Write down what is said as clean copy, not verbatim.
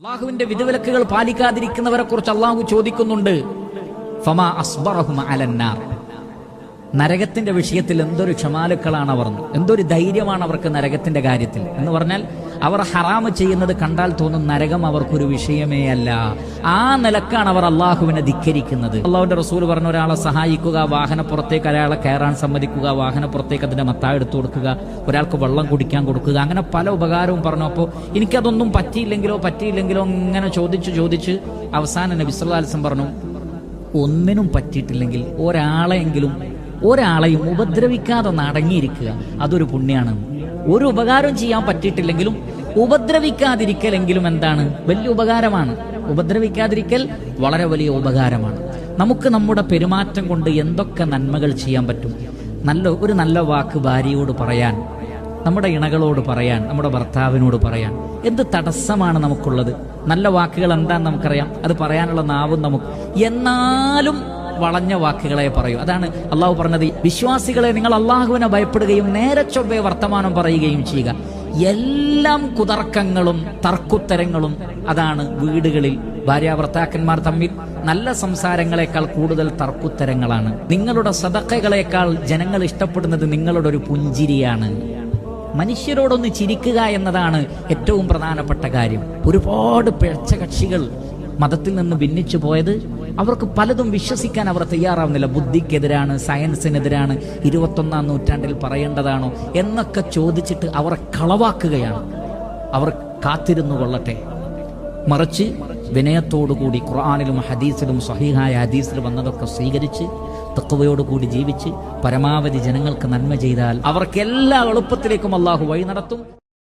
അള്ളാഹുവിന്റെ വിധിവിലക്കുകൾ പാലിക്കാതിരിക്കുന്നവരെ കുറിച്ച് അള്ളാഹു ചോദിക്കുന്നുണ്ട്. ഫമാ അസ്ബറഹും അലന്നാർ. നരകത്തിന്റെ വിഷയത്തിൽ എന്തൊരു ക്ഷമാലുക്കളാണ് അവർ, എന്തൊരു ധൈര്യമാണ് അവർക്ക് നരകത്തിന്റെ കാര്യത്തിൽ എന്ന് പറഞ്ഞാൽ, അവർ ഹറാമ് ചെയ്യുന്നത് കണ്ടാൽ തോന്നും നരകം അവർക്കൊരു വിഷയമേ അല്ല. ആ നിലക്കാണ് അവർ അള്ളാഹുവിനെ ധിക്കരിക്കുന്നത്. അള്ളാഹുവിന്റെ റസൂൽ പറഞ്ഞ, ഒരാളെ സഹായിക്കുക, വാഹനപ്പുറത്തേക്ക് അയാളെ കയറാൻ സമ്മതിക്കുക, വാഹനപ്പുറത്തേക്ക് അതിന്റെ മത്തായ എടുത്തു കൊടുക്കുക, ഒരാൾക്ക് വെള്ളം കുടിക്കാൻ കൊടുക്കുക, അങ്ങനെ പല ഉപകാരവും പറഞ്ഞു. അപ്പോൾ എനിക്കതൊന്നും പറ്റിയില്ലെങ്കിലോ ഇങ്ങനെ ചോദിച്ച് അവസാനം നബി സല്ലല്ലാഹു അലൈഹി വസല്ലം പറഞ്ഞു, ഒന്നിനും പറ്റിയിട്ടില്ലെങ്കിൽ ഒരാളെയും ഉപദ്രവിക്കാതെ അടങ്ങിയിരിക്കുക, അതൊരു പുണ്യാണ്. ഒരു ഉപകാരം ചെയ്യാൻ പറ്റിയിട്ടില്ലെങ്കിലും ഉപദ്രവിക്കാതിരിക്കലെങ്കിലും എന്താണ്, വലിയ ഉപകാരമാണ്. ഉപദ്രവിക്കാതിരിക്കൽ വളരെ വലിയ ഉപകാരമാണ്. നമുക്ക് നമ്മുടെ പെരുമാറ്റം കൊണ്ട് എന്തൊക്കെ നന്മകൾ ചെയ്യാൻ പറ്റും. ഒരു നല്ല വാക്ക് ഭാര്യയോട് പറയാൻ, നമ്മുടെ ഇണകളോട് പറയാൻ, നമ്മുടെ ഭർത്താവിനോട് പറയാൻ എന്ത് തടസ്സമാണ് നമുക്കുള്ളത്? നല്ല വാക്കുകൾ എന്താണെന്ന് നമുക്കറിയാം, അത് പറയാനുള്ള നാവും നമുക്ക്. എന്നാലും വളഞ്ഞ വാക്കുകളെ പറയൂ. അതാണ് അള്ളാഹു പറഞ്ഞത്, വിശ്വാസികളെ നിങ്ങൾ അള്ളാഹുവിനെ ഭയപ്പെടുകയും നേരെ ചൊവ്വേ വർത്തമാനം പറയുകയും ചെയ്യുക. എല്ലാം കുതർക്കങ്ങളും തർക്കുത്തരങ്ങളും അതാണ് വീടുകളിൽ. ഭാര്യാഭർത്താക്കന്മാർ തമ്മിൽ നല്ല സംസാരങ്ങളെക്കാൾ കൂടുതൽ തർക്കുത്തരങ്ങളാണ്. നിങ്ങളുടെ സദഖകളെക്കാൾ ജനങ്ങൾ ഇഷ്ടപ്പെടുന്നത് നിങ്ങളുടെ ഒരു പുഞ്ചിരിയാണ്. മനുഷ്യരോടൊന്ന് ചിരിക്കുക എന്നതാണ് ഏറ്റവും പ്രധാനപ്പെട്ട കാര്യം. ഒരുപാട് പിഴച്ച കക്ഷികൾ മതത്തിൽ നിന്ന് ഭിന്നിച്ചു പോയത് അവർക്ക് പലതും വിശ്വസിക്കാൻ അവർ തയ്യാറാവുന്നില്ല. ബുദ്ധിക്കെതിരാണ്, സയൻസിനെതിരാണ്, 21-ാം നൂറ്റാണ്ടിൽ പറയേണ്ടതാണോ എന്നൊക്കെ ചോദിച്ചിട്ട് അവർ കളവാക്കുകയാണ്. അവർ കാത്തിരുന്നു കൊള്ളട്ടെ. മറിച്ച് വിനയത്തോടുകൂടി ഖുർആനിലും ഹദീസിലും സ്വഹീഹായ ഹദീസിൽ വന്നതൊക്കെ സ്വീകരിച്ച് തഖ്വയോടുകൂടി ജീവിച്ച് പരമാവധി ജനങ്ങൾക്ക് നന്മ ചെയ്താൽ അവർക്ക് എല്ലാ എളുപ്പത്തിലേക്കും അള്ളാഹു വഴി നടത്തും.